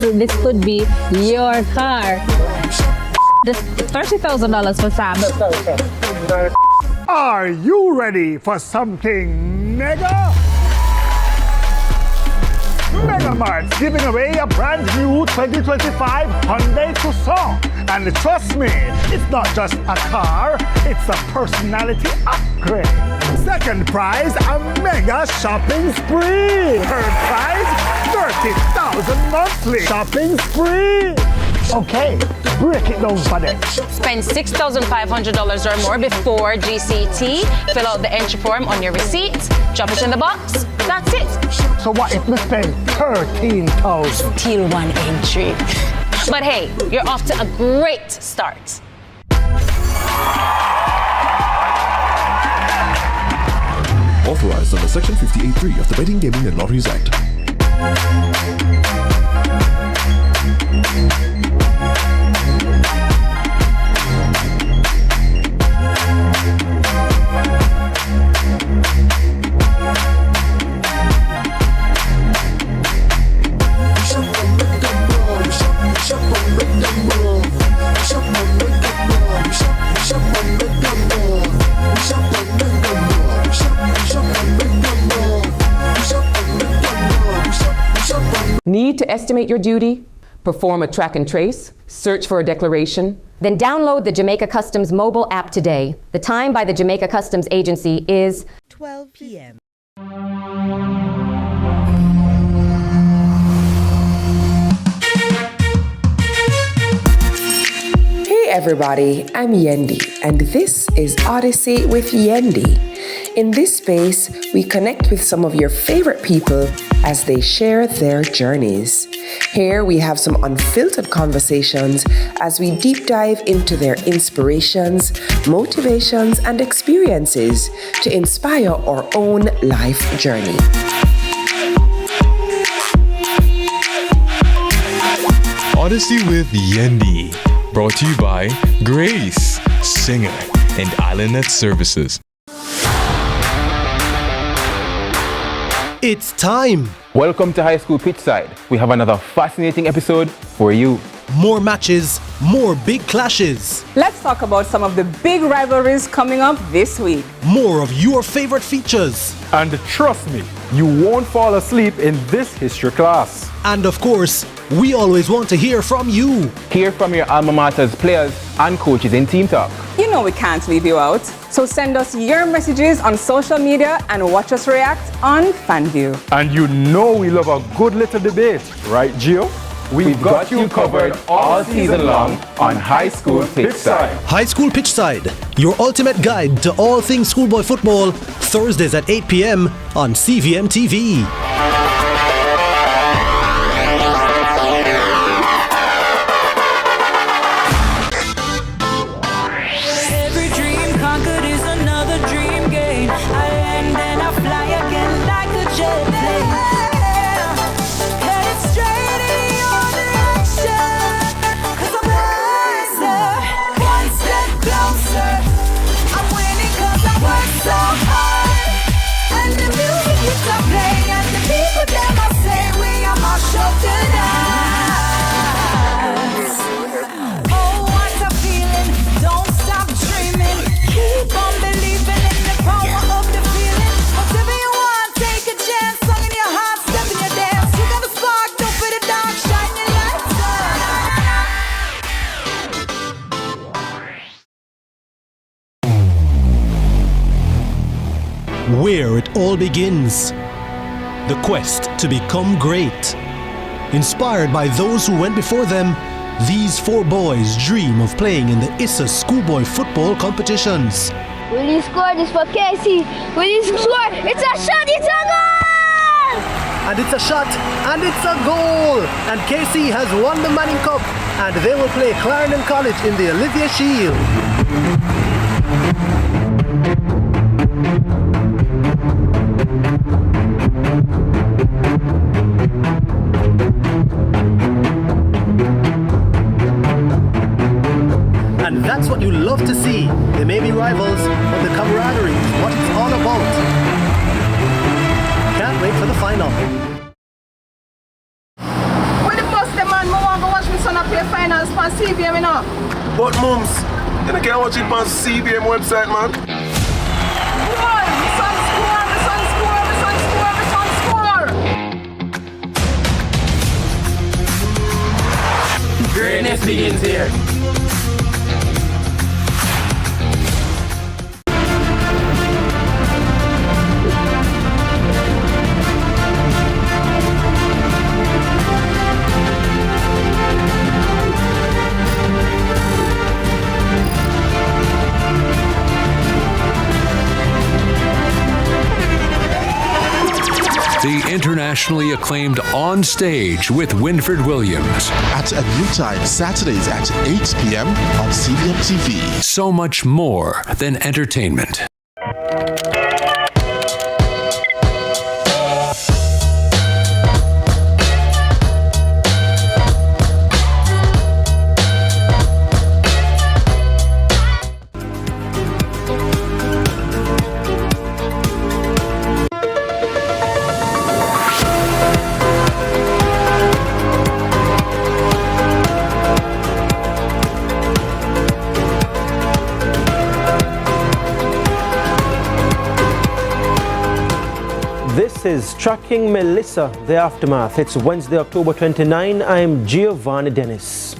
This could be your car. This $30,000 for Sam. Are you ready for something mega? Mega Mart's giving away a brand new 2025 Hyundai Tucson. And trust me, it's not just a car, it's a personality upgrade. Second prize, a mega shopping spree. Third prize, 30,000 monthly shopping spree. Okay, break it down for them. Spend $6,500 or more before GCT. Fill out the entry form on your receipt. Drop it in the box. That's it. So what if we spend 13,000? Still one entry. But hey, you're off to a great start. Authorized under Section 58(3) of the Betting, Gaming and Lotteries Act. Need to estimate your duty? Perform a track and trace? Search for a declaration? Then download the Jamaica Customs mobile app today. The time by the Jamaica Customs Agency is 12 p.m. Hey everybody, I'm Yendi, and this is Odyssey with Yendi. In this space, we connect with some of your favorite people as they share their journeys. Here we have some unfiltered conversations as we deep dive into their inspirations, motivations, and experiences to inspire our own life journey. Odyssey with Yendi, brought to you by Grace, Singer, and Islandnet Services. It's time! Welcome to High School Pitchside. We have another fascinating episode for you. More matches, more big clashes. Let's talk about some of the big rivalries coming up this week. More of your favorite features. And trust me, you won't fall asleep in this history class. And of course, we always want to hear from you. Hear from your alma mater's players and coaches in Team Talk. You know we can't leave you out. So send us your messages on social media and watch us react on FanView. And you know we love a good little debate, right, Gio? We've got you covered all season long on High School Pitchside. High School Pitchside, your ultimate guide to all things schoolboy football, Thursdays at 8 p.m. on CVM TV. Where it all begins. The quest to become great. Inspired by those who went before them, these four boys dream of playing in the ISSA schoolboy football competitions. Will you score this for Casey? Will you score? It's a shot, it's a goal! And it's a shot, and it's a goal! And Casey has won the Manning Cup, and they will play Clarendon College in the Olivia Shield. And that's what you love to see. They may be rivals, but the camaraderie is what it's all about. Can't wait for the final. When the bus them finals on CVM, you know. But mums, you can't watch it on CVM website, man. Greatness begins here. The internationally acclaimed On Stage with Winfred Williams. At a new time, Saturdays at 8 p.m. on CVM TV. So much more than entertainment. This is Tracking Melissa, the Aftermath. It's Wednesday, October 29. I'm Giovanni Dennis.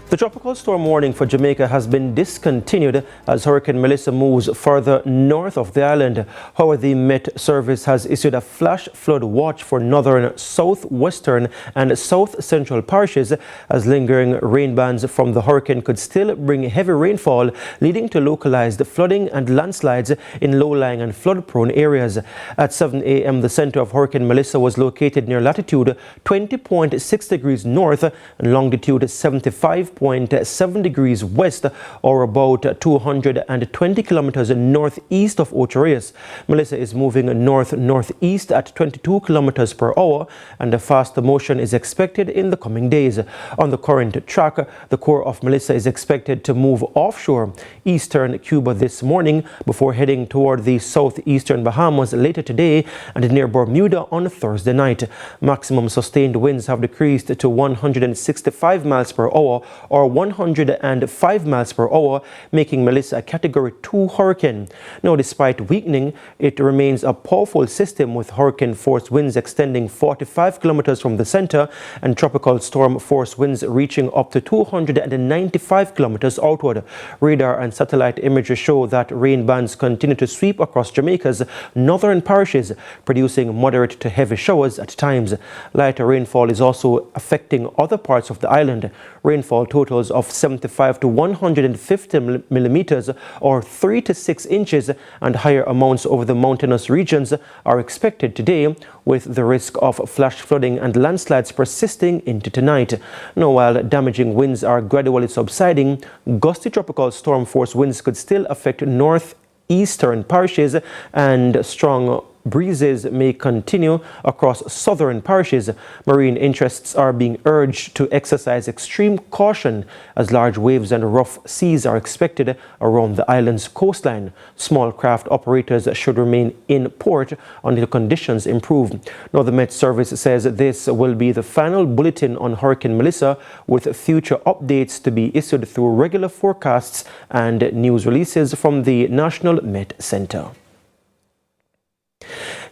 The tropical storm warning for Jamaica has been discontinued as Hurricane Melissa moves further north of the island. However, the Met Service has issued a flash flood watch for northern, southwestern and south central parishes as lingering rain bands from the hurricane could still bring heavy rainfall, leading to localized flooding and landslides in low-lying and flood-prone areas. At 7 a.m., the center of Hurricane Melissa was located near latitude 20.6 degrees north and longitude 75.7 degrees west, or about 220 kilometers northeast of Ocho Rios. Melissa is moving north-northeast at 22 kilometers per hour, and a faster motion is expected in the coming days. On the current track, the core of Melissa is expected to move offshore eastern Cuba this morning before heading toward the southeastern Bahamas later today and near Bermuda on Thursday night. Maximum sustained winds have decreased to 165 miles per hour or 105 miles per hour, making Melissa a Category 2 hurricane. Now, despite weakening, it remains a powerful system with hurricane-force winds extending 45 kilometers from the center and tropical storm-force winds reaching up to 295 kilometers outward. Radar and satellite images show that rain bands continue to sweep across Jamaica's northern parishes, producing moderate to heavy showers at times. Lighter rainfall is also affecting other parts of the island. Rainfall totals of 75 to 150 millimeters or 3 to 6 inches and higher amounts over the mountainous regions are expected today, with the risk of flash flooding and landslides persisting into tonight. Now, while damaging winds are gradually subsiding, gusty tropical storm force winds could still affect northeastern parishes and strong breezes may continue across southern parishes. Marine interests are being urged to exercise extreme caution as large waves and rough seas are expected around the island's coastline. Small craft operators should remain in port until conditions improve. Now, the Met Service says this will be the final bulletin on Hurricane Melissa, with future updates to be issued through regular forecasts and news releases from the National Met Center.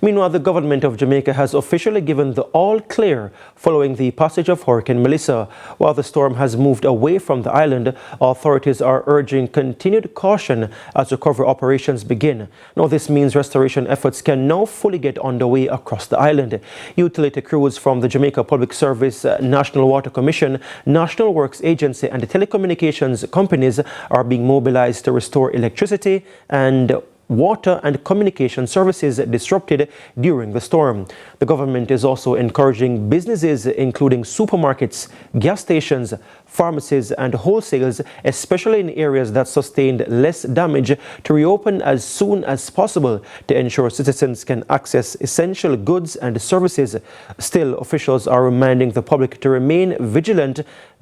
Meanwhile, the government of Jamaica has officially given the all-clear following the passage of Hurricane Melissa. While the storm has moved away from the island, authorities are urging continued caution as recovery operations begin. Now, this means restoration efforts can now fully get underway across the island. Utility crews from the Jamaica Public Service, National Water Commission, National Works Agency and the telecommunications companies are being mobilized to restore electricity and water and communication services disrupted during the storm. The government is also encouraging businesses, including supermarkets, gas stations, pharmacies and wholesales, especially in areas that sustained less damage, to reopen as soon as possible to ensure citizens can access essential goods and services. Still, officials are reminding the public to remain vigilant.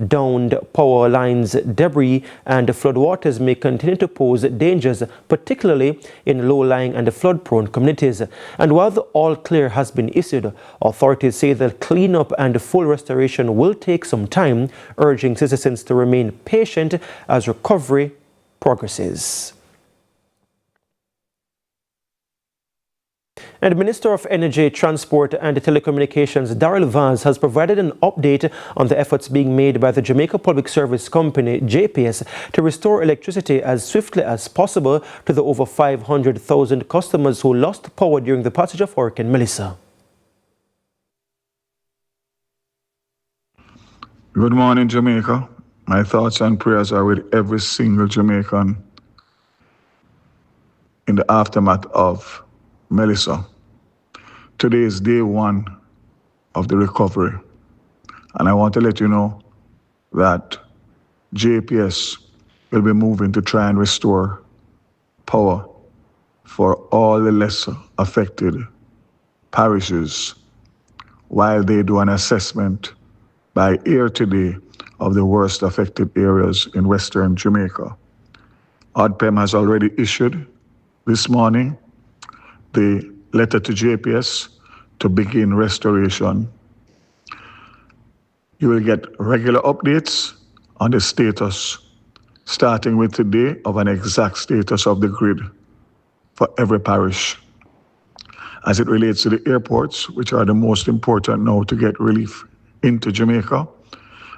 Downed power lines, debris and floodwaters may continue to pose dangers, particularly in low-lying and flood-prone communities. And while the all clear has been issued, authorities say the cleanup and full restoration will take some time, urging citizens to remain patient as recovery progresses. And Minister of Energy, Transport and Telecommunications Darrell Vaz has provided an update on the efforts being made by the Jamaica Public Service Company, JPS, to restore electricity as swiftly as possible to the over 500,000 customers who lost power during the passage of Hurricane Melissa. Good morning, Jamaica. My thoughts and prayers are with every single Jamaican in the aftermath of Melissa. Today is day one of the recovery, and I want to let you know that JPS will be moving to try and restore power for all the less affected parishes while they do an assessment by ear today of the worst affected areas in Western Jamaica. ODPEM has already issued this morning the letter to JPS to begin restoration. You will get regular updates on the status, starting with today, of an exact status of the grid for every parish. As it relates to the airports, which are the most important now to get relief into Jamaica,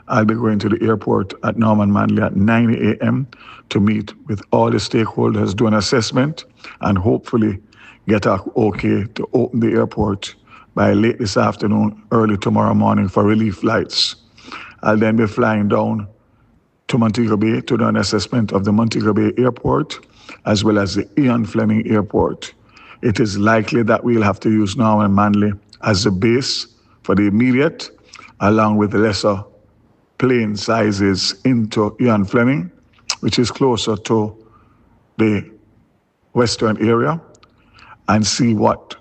I'll be going to the airport at Norman Manley at 9 a.m. to meet with all the stakeholders, do an assessment, and hopefully get a okay to open the airport by late this afternoon, early tomorrow morning for relief flights. I'll then be flying down to Montego Bay to do an assessment of the Montego Bay Airport as well as the Ian Fleming Airport. It is likely that we'll have to use Norman Manley as the base for the immediate, along with the lesser plane sizes into Ian Fleming, which is closer to the western area, and see what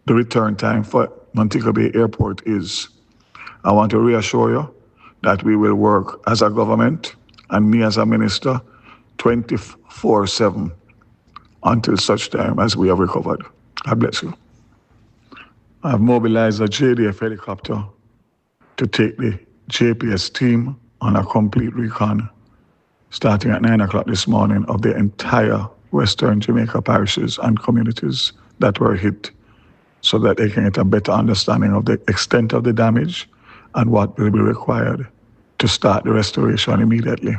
the return time for Montego Bay Airport is. I want to reassure you that we will work as a government and me as a minister 24/7 until such time as we have recovered. God bless you. I've mobilized a JDF helicopter to take the JPS team on a complete recon starting at 9 o'clock this morning of the entire Western Jamaica parishes and communities that were hit, so that they can get a better understanding of the extent of the damage and what will be required to start the restoration immediately.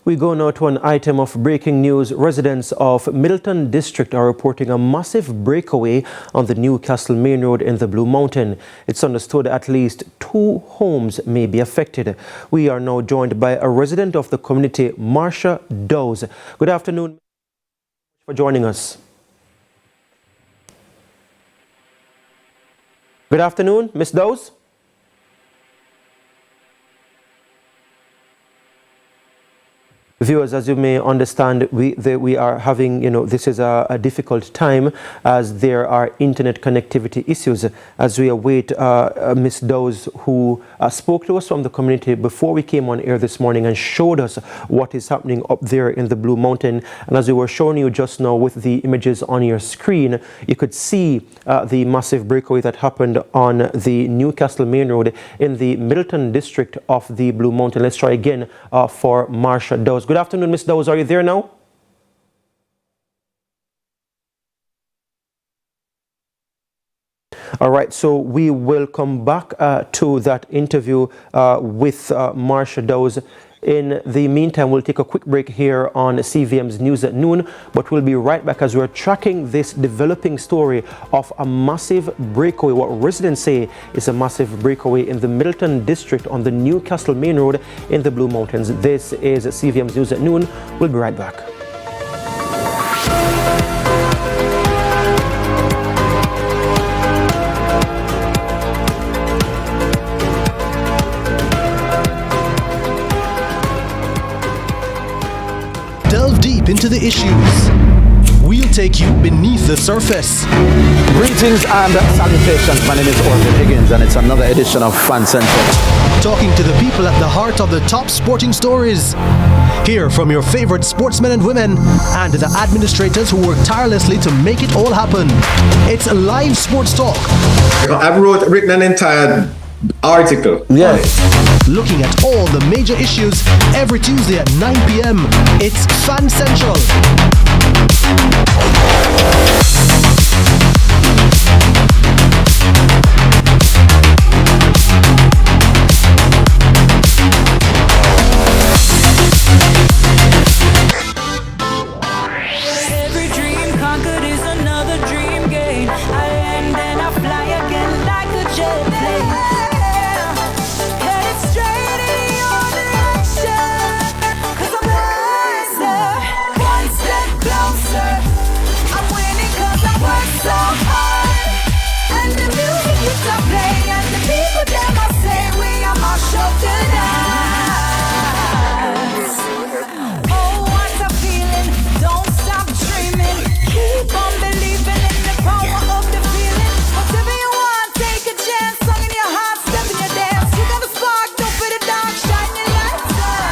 We go now to an item of breaking news. Residents of Middleton District are reporting a massive breakaway on the Newcastle Main Road in the Blue Mountain. It's understood at least 2 homes may be affected. We are now joined by a resident of the community, Marsha Dowes. Good afternoon. Thank you for joining us. Good afternoon, Ms. Dowes. Viewers, as you may understand, we are having, this is a difficult time as there are internet connectivity issues as we await Ms. Dowes, who spoke to us from the community before we came on air this morning and showed us what is happening up there in the Blue Mountain. And as we were showing you just now with the images on your screen, you could see the massive breakaway that happened on the Newcastle Main Road in the Middleton District of the Blue Mountain. Let's try again for Marsha Dowes. Good afternoon, Ms. Dowes. Are you there now? All right, so we will come back to that interview with Marsha Dowes. In the meantime, we'll take a quick break here on CVM's News at Noon, but we'll be right back as we're tracking this developing story of a massive breakaway, what residents say is a massive breakaway in the Middleton District on the Newcastle Main Road in the Blue Mountains. This is CVM's News at Noon. We'll be right back. Delve deep into the issues. We'll take you beneath the surface. Greetings and salutations. My name is Orville Higgins, and it's another edition of Fan Central. Talking to the people at the heart of the top sporting stories. Hear from your favorite sportsmen and women and the administrators who work tirelessly to make it all happen. It's a live sports talk. I've written an entire article. Yeah. Looking at all the major issues every Tuesday at 9 p.m. It's Fan Central. Every dream conquered is another dream gained. I land and I fly again like a jet plane. Headed straight in your direction. 'Cause I'm wiser, one step closer. I'm winning 'cause I work so hard. And the music keeps on playing, and the people them I say we are my show tonight. Oh, what a feeling! Don't stop dreaming. Keep on believing in the power of the feeling. Whatever you want, take a chance. Song in your heart, step in your dance. You got a spark, don't be the dark, shine your lights on.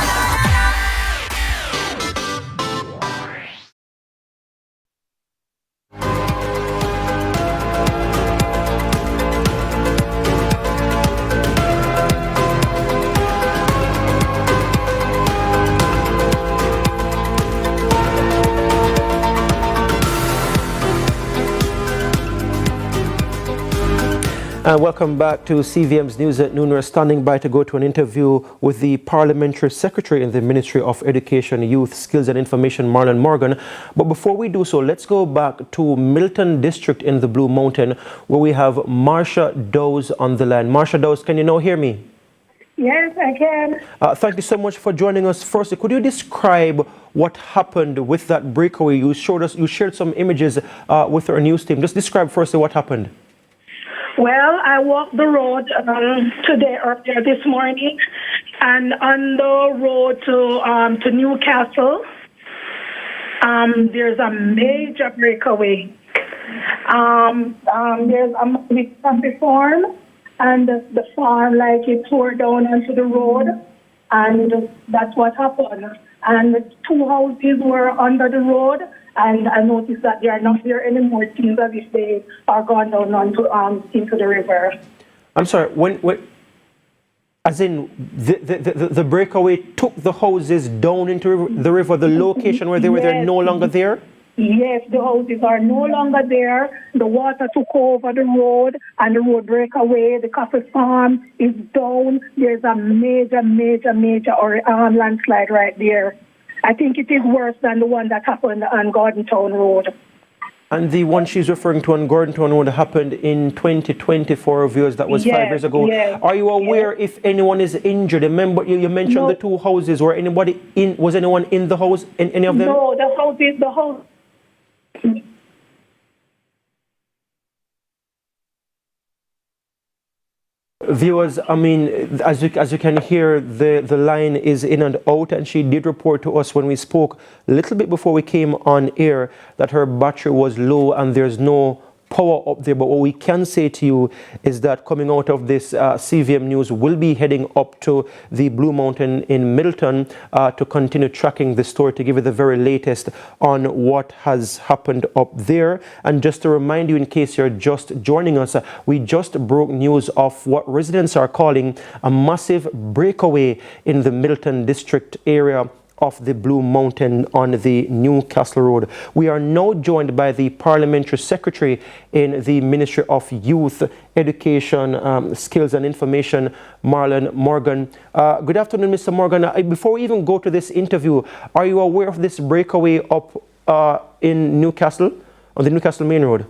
And welcome back to CVM's News at Noon. We're standing by to go to an interview with the Parliamentary Secretary in the Ministry of Education, Youth, Skills and Information, Marlon Morgan. But before we do so, let's go back to Milton District in the Blue Mountain, where we have Marsha Dowes on the line. Marsha Dowes, can you now hear me? Yes, I can. Thank you so much for joining us. First, could you describe what happened with that breakaway? You shared some images with our news team. Just describe firstly what happened. Well, I walked the road today earlier this morning, and on the road to Newcastle, there's a major breakaway. There's a multi-family farm, and the farm it tore down onto the road, and that's what happened. And 2 houses were under the road. And I noticed that they are not there anymore. It seems as if they are gone down into the river. I'm sorry, when as in the breakaway took the houses down into the river, the location where they were, they're no longer there? Yes, the houses are no longer there. The water took over the road, and the road break away. The coffee farm is down. There's a major landslide right there. I think it is worse than the one that happened on Gordontown Road. And the one she's referring to on Gordontown Road happened in 2024, viewers. That was 5 years ago. Yes, Are you aware if anyone is injured? Remember, you mentioned the 2 houses. Was anyone in the house, in any of them? No, the house. Viewers, I mean, as you can hear, the line is in and out, and she did report to us when we spoke a little bit before we came on air that her battery was low and there's no power up there. But what we can say to you is that coming out of this CVM News, we'll be heading up to the Blue Mountain in Middleton to continue tracking the story, to give you the very latest on what has happened up there. And just to remind you, in case you're just joining us, we just broke news of what residents are calling a massive breakaway in the Middleton district area of the Blue Mountain on the Newcastle Road. We are now joined by the Parliamentary Secretary in the Ministry of Youth, Education, Skills and Information, Marlon Morgan. Good afternoon, Mr. Morgan. Before we even go to this interview, are you aware of this breakaway up in Newcastle, on the Newcastle Main Road?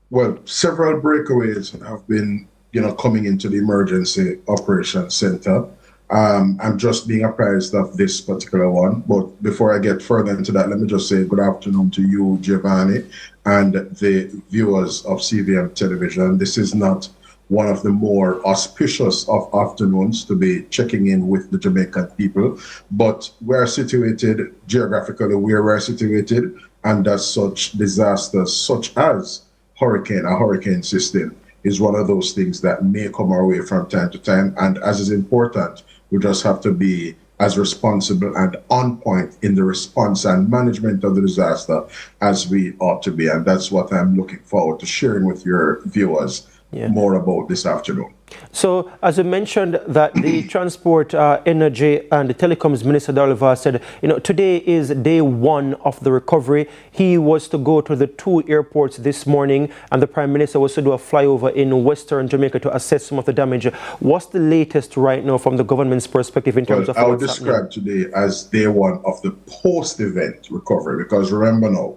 Well, several breakaways have been, coming into the Emergency Operations Center. I'm just being apprised of this particular one. But before I get further into that, let me just say good afternoon to you, Giovanni, and the viewers of CVM Television. This is not one of the more auspicious of afternoons to be checking in with the Jamaican people, but we're situated geographically where we're situated, And as such, disasters such as a hurricane system is one of those things that may come our way from time to time. And as is important, we just have to be as responsible and on point in the response and management of the disaster as we ought to be. And that's what I'm looking forward to sharing with your viewers more about this afternoon. So, as you mentioned, that the Transport, Energy and the Telecoms Minister Darlivar said, today is day one of the recovery. He was to go to the 2 airports this morning, and the Prime Minister was to do a flyover in Western Jamaica to assess some of the damage. What's the latest right now from the government's perspective in terms of I would describe today as day one of the post-event recovery, because remember now,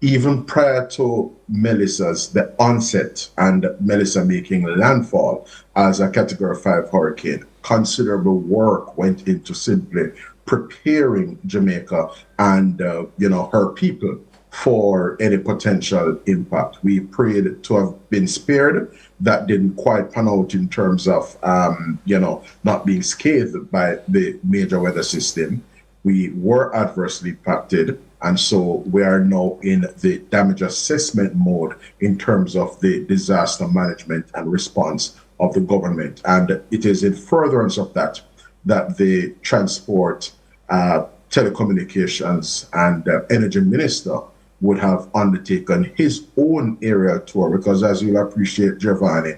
even prior to the onset and Melissa making landfall as a Category 5 hurricane, considerable work went into simply preparing Jamaica and her people for any potential impact. We prayed to have been spared. That didn't quite pan out in terms of not being scathed by the major weather system. We were adversely impacted. And so we are now in the damage assessment mode in terms of the disaster management and response of the government. And it is in furtherance of that the Transport, Telecommunications and Energy Minister would have undertaken his own area tour, because as you'll appreciate, Giovanni,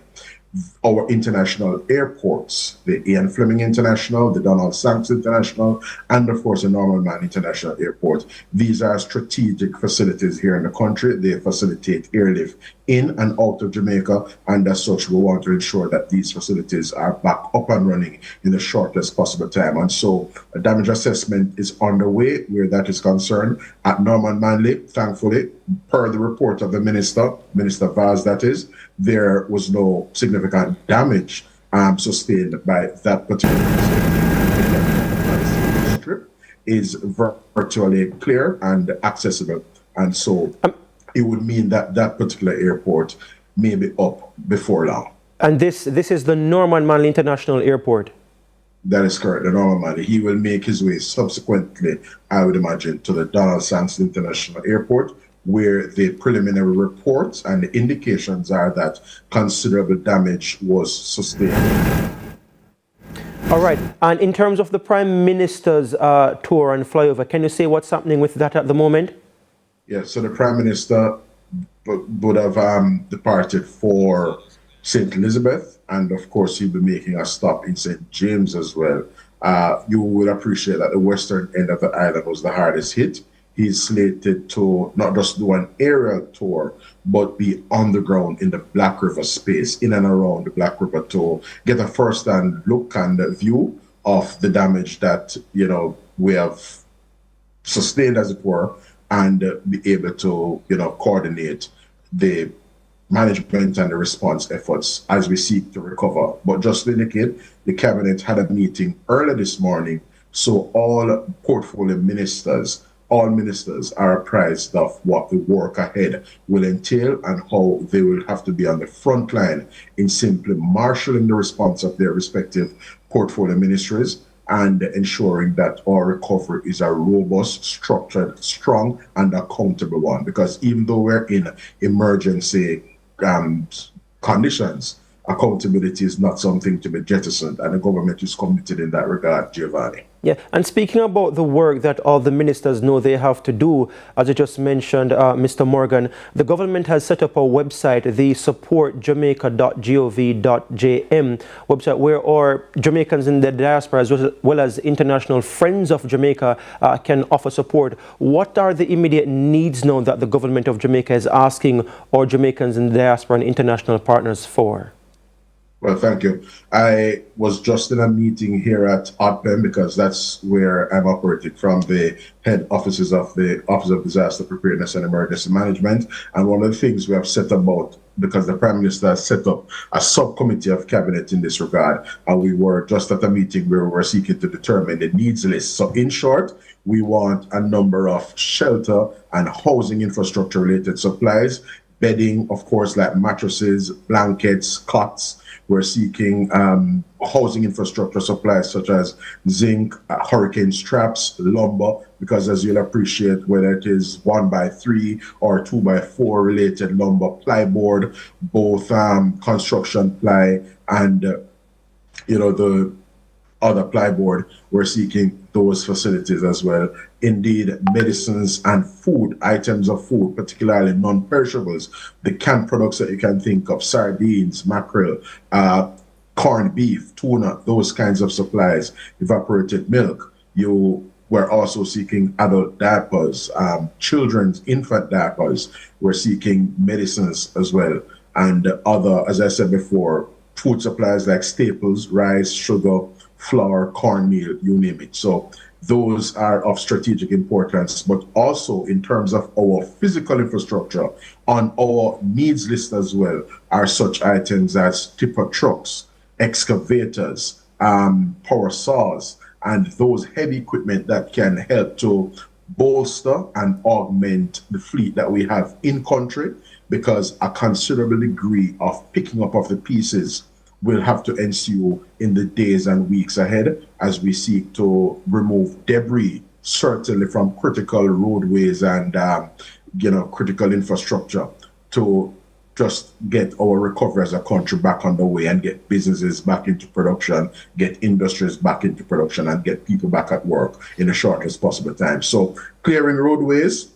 our international airports, the Ian Fleming International, the Donald Sanks International, and of course the Norman Mann International Airport. These are strategic facilities here in the country. They facilitate airlift in and out of Jamaica, and as such we want to ensure that these facilities are back up and running in the shortest possible time. And so a damage assessment is underway where that is concerned. At Norman Manley, thankfully, per the report of the Minister Vaz that is, there was no significant damage sustained by that particular strip. Is virtually clear and accessible, and so it would mean that that particular airport may be up before long. And this is the Norman Manley International Airport? That is correct, the Norman Manley. He will make his way subsequently, I would imagine, to the Donald Sanks International Airport, where the preliminary reports and the indications are that considerable damage was sustained. All right. And in terms of the Prime Minister's tour and flyover, can you say what's happening with that at the moment? Yes, so the Prime Minister would have departed for St. Elizabeth, and of course he'll be making a stop in St. James as well. You will appreciate that the western end of the island was the hardest hit. He's slated to not just do an aerial tour, but be on the ground in the Black River space, in and around the Black River, to get a first-hand look and view of the damage that, we have sustained, as it were, and be able to, coordinate the management and the response efforts as we seek to recover. But just to indicate, the Cabinet had a meeting early this morning, so all portfolio ministers, all ministers are apprised of what the work ahead will entail and how they will have to be on the front line in simply marshalling the response of their respective portfolio ministries and ensuring that our recovery is a robust, structured, strong, and accountable one. Because even though we're in emergency conditions, accountability is not something to be jettisoned, and the government is committed in that regard, Giovanni. Yeah, and speaking about the work that all the ministers know they have to do, as you just mentioned, Mr. Morgan, the government has set up a website, the supportjamaica.gov.jm website, where our Jamaicans in the diaspora, as well as international friends of Jamaica, can offer support. What are the immediate needs now that the government of Jamaica is asking our Jamaicans in the diaspora and international partners for? Well, thank you. I was just in a meeting here at ODPEM, because that's where I'm operating from, the head offices of the Office of Disaster Preparedness and Emergency Management. And one of the things we have set about, because the Prime Minister has set up a subcommittee of Cabinet in this regard, and we were just at a meeting where we were seeking to determine the needs list. So in short, we want a number of shelter and housing infrastructure related supplies, bedding, of course, like mattresses, blankets, cots. We're seeking housing infrastructure supplies such as zinc, hurricane straps, lumber, because as you'll appreciate, whether it is 1x3 or 2x4 related lumber, plyboard, both construction ply and the other plyboard, we're seeking those facilities as well. Indeed, medicines and food, items of food, particularly non-perishables, the canned products that you can think of, sardines, mackerel, corned beef, tuna, those kinds of supplies, evaporated milk. We're also seeking adult diapers, children's infant diapers. We're seeking medicines as well. And other, as I said before, food supplies like staples, rice, sugar, flour, cornmeal, you name it. So those are of strategic importance, but also in terms of our physical infrastructure, on our needs list as well, are such items as tipper trucks, excavators, power saws, and those heavy equipment that can help to bolster and augment the fleet that we have in country, because a considerable degree of picking up of the pieces will have to ensue in the days and weeks ahead as we seek to remove debris, certainly from critical roadways and critical infrastructure, to just get our recovery as a country back on the way and get businesses back into production, get industries back into production, and get people back at work in the shortest possible time. So clearing roadways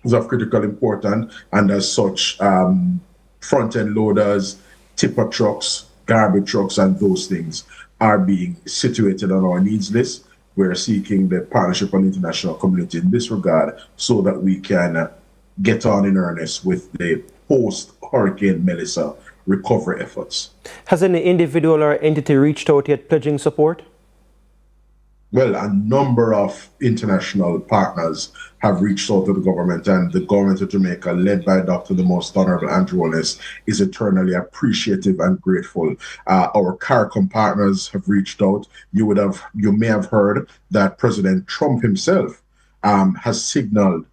is of critical importance, and as such, front-end loaders, tipper trucks, garbage trucks, and those things are being situated on our needs list. We're seeking the partnership and international community in this regard so that we can get on in earnest with the post-Hurricane Melissa recovery efforts. Has any individual or entity reached out yet pledging support? Well, a number of international partners have reached out to the government, and the government of Jamaica, led by Dr. the Most Honorable Andrew Holness, is eternally appreciative and grateful. Our CARICOM partners have reached out. You may have heard that President Trump himself has signaled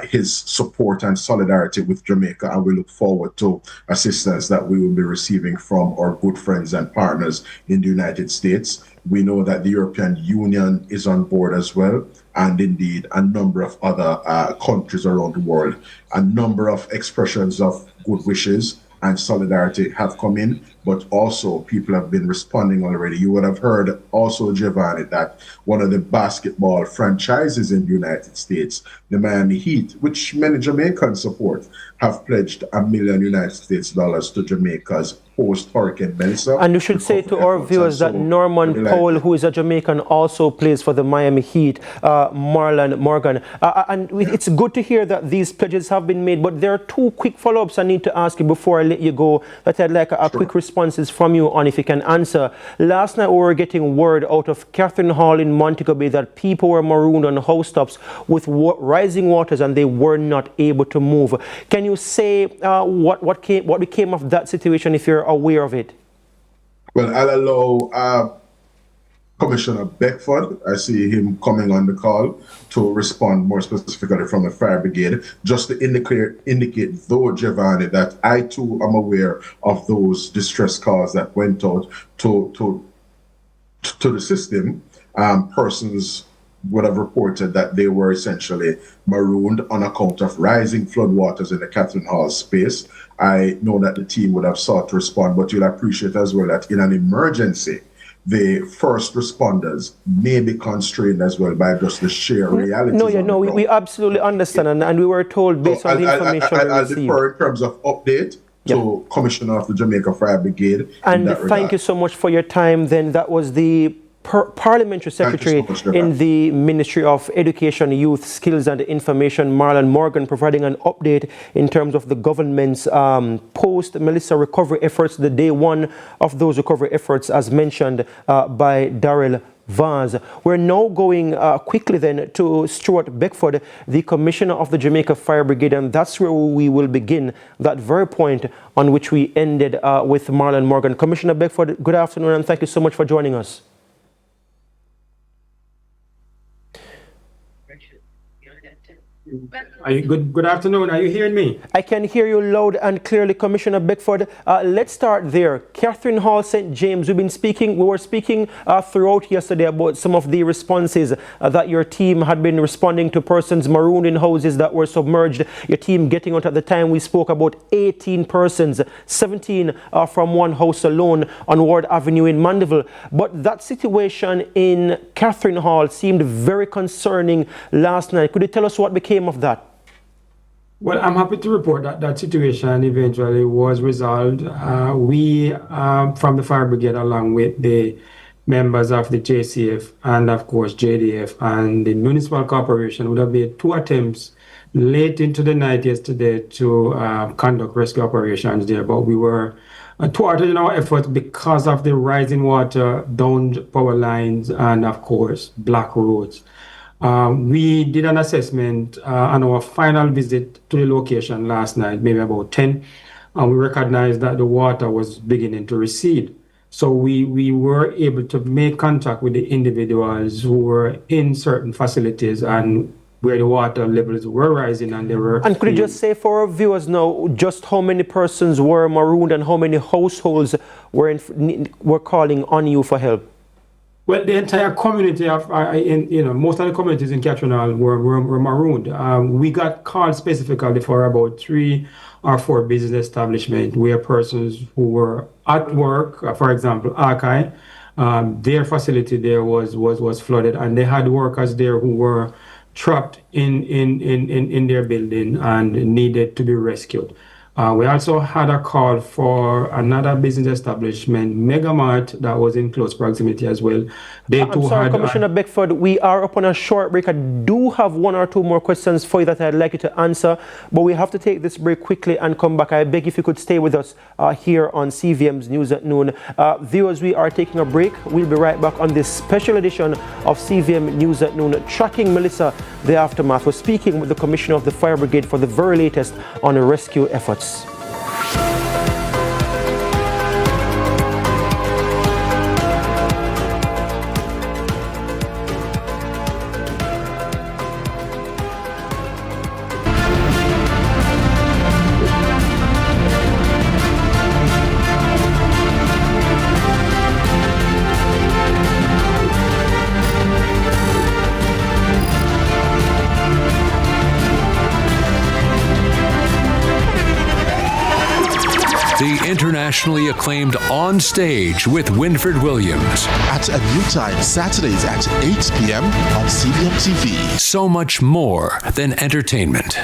his support and solidarity with Jamaica, and we look forward to assistance that we will be receiving from our good friends and partners in the United States. We know that the European Union is on board as well, and indeed a number of other countries around the world. A number of expressions of good wishes and solidarity have come in, but also people have been responding already. You would have heard also, Giovanni, that one of the basketball franchises in the United States, the Miami Heat, which many Jamaicans support, have pledged $1 million to Jamaica's post-Hurricane Melissa. And you should say to our viewers that Norman Powell, who is a Jamaican, also plays for the Miami Heat, Marlon Morgan. And it's good to hear that these pledges have been made, but there are two quick follow-ups I need to ask you before I let you go that I'd like a quick responses from you on, if you can answer. Last night we were getting word out of Catherine Hall in Montego Bay that people were marooned on housetops with rising waters and they were not able to move. Can you say what became of that situation, if you're aware of it? Well, I'll allow Commissioner Beckford, I see him coming on the call, to respond more specifically from the fire brigade. Just to indicate though, Giovanni, that I too am aware of those distress calls that went out to the system. Persons would have reported that they were essentially marooned on account of rising floodwaters in the Catherine Hall space. I know that the team would have sought to respond, but you'll appreciate as well that in an emergency, the first responders may be constrained as well by just the sheer reality. We absolutely understand, and we were told based on the information we I'll received. defer in terms of update to Commissioner of the Jamaica Fire Brigade. And thank you so much for your time. Then that was the Parliamentary Secretary in the Ministry of Education, Youth, Skills and Information, Marlon Morgan, providing an update in terms of the government's post-Melissa recovery efforts, the day one of those recovery efforts, as mentioned by Darrell Vaz. We're now going quickly then to Stuart Beckford, the Commissioner of the Jamaica Fire Brigade, and that's where we will begin, that very point on which we ended with Marlon Morgan. Commissioner Beckford, good afternoon, and thank you so much for joining us. Good afternoon. Are you hearing me? I can hear you loud and clearly, Commissioner Beckford. Let's start there. Catherine Hall, St. James, we were speaking throughout yesterday about some of the responses that your team had been responding to persons marooned in houses that were submerged. Your team getting out at the time we spoke about 18 persons, 17 from one house alone on Ward Avenue in Mandeville. But that situation in Catherine Hall seemed very concerning last night. Could you tell us what became of that? Well, I'm happy to report that that situation eventually was resolved. We, from the fire brigade, along with the members of the JCF and, of course, JDF and the municipal corporation, would have made 2 attempts late into the night yesterday to conduct rescue operations there. But we were thwarted in our efforts because of the rising water, downed power lines, and, of course, black roads. We did an assessment on our final visit to the location last night, maybe about 10, and we recognized that the water was beginning to recede. So we were able to make contact with the individuals who were in certain facilities and where the water levels were rising and they were... And could you just say for our viewers now, just how many persons were marooned and how many households were calling on you for help? Well, the entire community most of the communities in Catherine Hall were marooned. We got called specifically for about 3 or 4 business establishments where persons who were at work, for example, Archive, their facility there was flooded, and they had workers there who were trapped in their building and needed to be rescued. We also had a call for another business establishment, Megamart, that was in close proximity as well. I'm sorry, Commissioner Beckford, we are up on a short break. I do have 1 or 2 more questions for you that I'd like you to answer, but we have to take this break quickly and come back. I beg if you could stay with us here on CVM's News at Noon. Viewers, we are taking a break. We'll be right back on this special edition of CVM News at Noon, tracking Melissa, the aftermath. We're speaking with the Commissioner of the Fire Brigade for the very latest on the rescue efforts. The internationally acclaimed On Stage with Winfred Williams. At a new time, Saturdays at 8 p.m. on CVM TV. So much more than entertainment.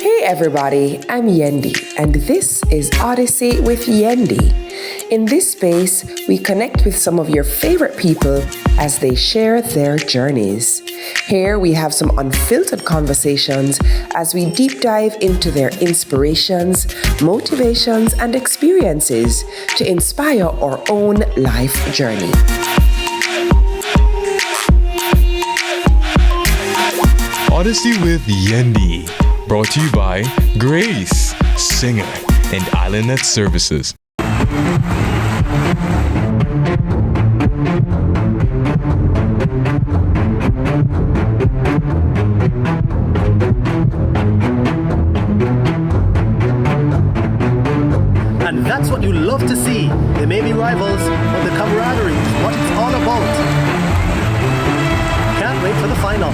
Hey everybody, I'm Yendi, and this is Odyssey with Yendi. In this space, we connect with some of your favorite people as they share their journeys. Here we have some unfiltered conversations as we deep dive into their inspirations, motivations, and experiences to inspire our own life journey. Odyssey with Yendi, brought to you by Grace, Singer, and Island Net Services. And that's what you love to see. They may be rivals, but the camaraderie is what it's all about. Can't wait for the final.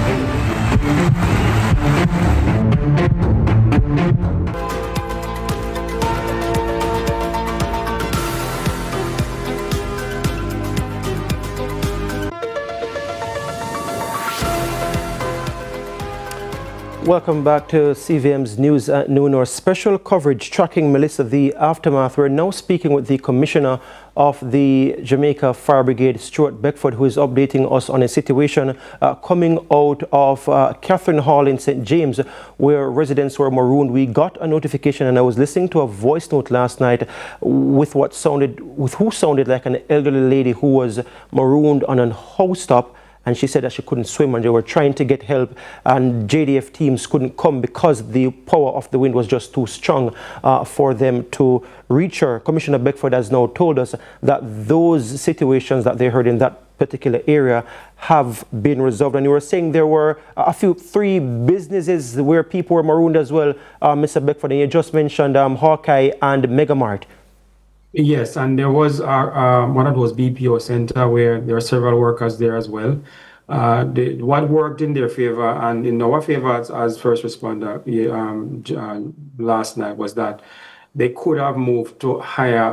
Welcome back to CVM's News at Noon, our special coverage tracking Melissa, the aftermath. We're now speaking with the Commissioner of the Jamaica Fire Brigade, Stuart Beckford, who is updating us on a situation coming out of Catherine Hall in St. James, where residents were marooned. We got a notification, and I was listening to a voice note last night with who sounded like an elderly lady who was marooned on a housetop. And she said that she couldn't swim and they were trying to get help, and JDF teams couldn't come because the power of the wind was just too strong for them to reach her. Commissioner Beckford has now told us that those situations that they heard in that particular area have been resolved. And you were saying there were three businesses where people were marooned as well, Mr. Beckford, and you just mentioned Hawkeye and Megamart. Yes, and there was one of those BPO center where there are several workers there as well. What worked in their favor and in our favor as first responder last night was that they could have moved to higher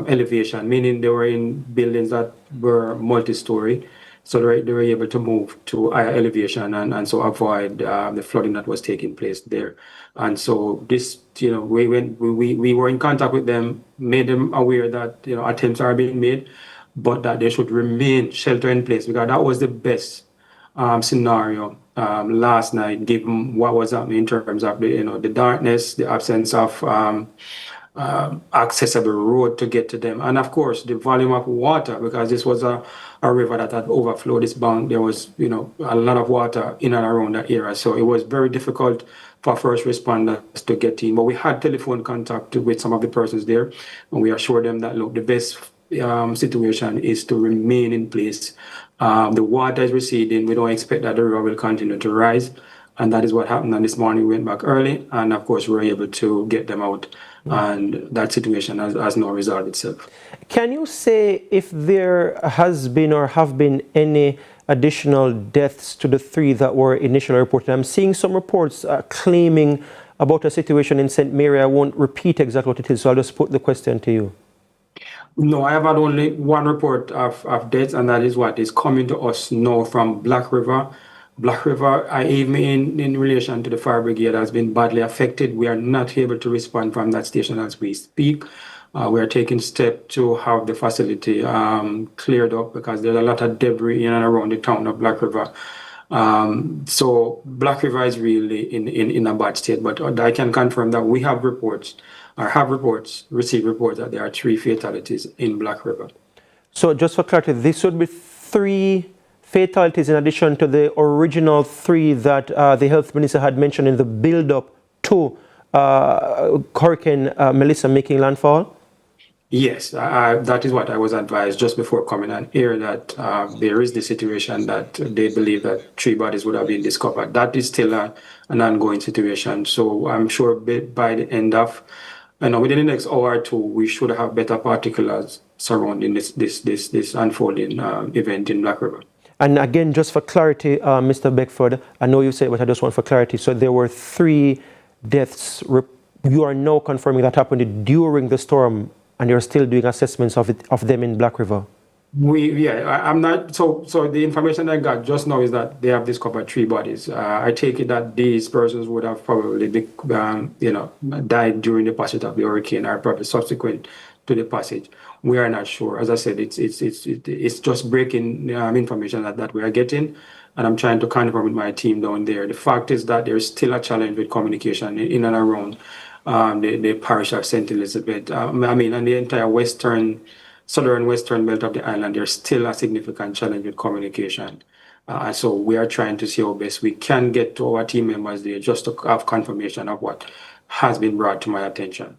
elevation, meaning they were in buildings that were multi-story. So they were able to move to higher elevation and so avoid the flooding that was taking place there. And so this, we were in contact with them, made them aware that, attempts are being made, but that they should remain shelter in place because that was the best scenario last night, given what was happening in terms of the darkness, the absence of accessible road to get to them, and of course the volume of water, because this was a river that had overflowed this bank. There was a lot of water in and around that area, so it was very difficult for first responders to get in. But we had telephone contact with some of the persons there, and we assured them that look, the best situation is to remain in place. The water is receding. We don't expect that the river will continue to rise. And that is what happened. And this morning we went back early. And of course, we were able to get them out. And that situation has now resolved itself. Can you say if there has been or have been any additional deaths to the three that were initially reported? I'm seeing some reports claiming about a situation in St. Mary. I won't repeat exactly what it is, so I'll just put the question to you. No, I have had only one report of deaths, and that is what is coming to us now from Black River. Black River, even in relation to the fire brigade, has been badly affected. We are not able to respond from that station as we speak. We are taking steps to have the facility cleared up because there's a lot of debris in and around the town of Black River. So Black River is really in a bad state, but I can confirm that we have received reports that there are 3 fatalities in Black River. So just for clarity, this would be 3 fatalities in addition to the original 3 that the health minister had mentioned in the build-up to Hurricane Melissa making landfall? Yes, that is what I was advised just before coming on here, that there is the situation that they believe that 3 bodies would have been discovered. That is still an ongoing situation. So I'm sure by the end of, within the next hour or 2, we should have better particulars surrounding this unfolding event in Black River. And again, just for clarity, Mr. Beckford, I know you said, but I just want for clarity. So there were 3 deaths. You are now confirming that happened during the storm, and you're still doing assessments of them in Black River. I'm not. So the information I got just now is that they have discovered 3 bodies. I take it that these persons would have probably died during the passage of the hurricane or probably subsequent to the passage. We are not sure. As I said, it's just breaking information that we are getting, and I'm trying to confirm with my team down there. The fact is that there's still a challenge with communication in and around the parish of St. Elizabeth. And the entire southern western belt of the island, there's still a significant challenge with communication. So we are trying to see how best we can get to our team members there just to have confirmation of what has been brought to my attention.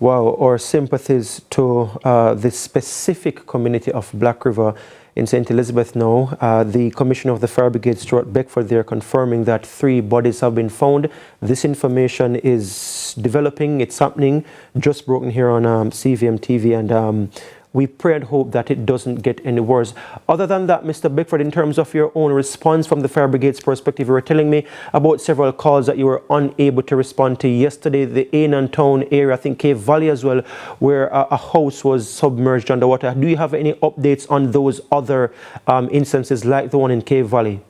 Wow, our sympathies to the specific community of Black River in St. Elizabeth now. The Commissioner of the Fire Brigade, Stuart Beckford, there confirming that 3 bodies have been found. This information is developing, it's happening, just broken here on CVM TV, and we pray and hope that it doesn't get any worse. Other than that, Mr. Beckford, in terms of your own response from the Fire Brigade's perspective, you were telling me about several calls that you were unable to respond to yesterday, the Ainan Town area, I think Cave Valley as well, where a house was submerged underwater. Do you have any updates on those other instances like the one in Cave Valley?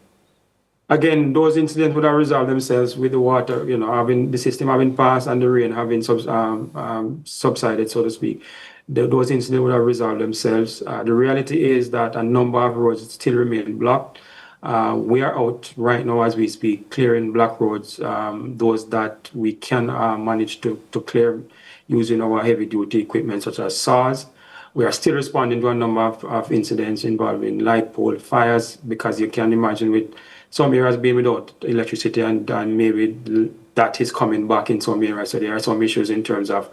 Again, those incidents would have resolved themselves with the water, having the system having passed and the rain having subsided, so to speak. Those incidents would have resolved themselves. The reality is that a number of roads still remain blocked. We are out right now as we speak, clearing block roads, those that we can manage to clear using our heavy-duty equipment such as saws. We are still responding to a number of incidents involving light pole fires, because you can imagine with some areas being without electricity and maybe that is coming back in some areas. So there are some issues in terms of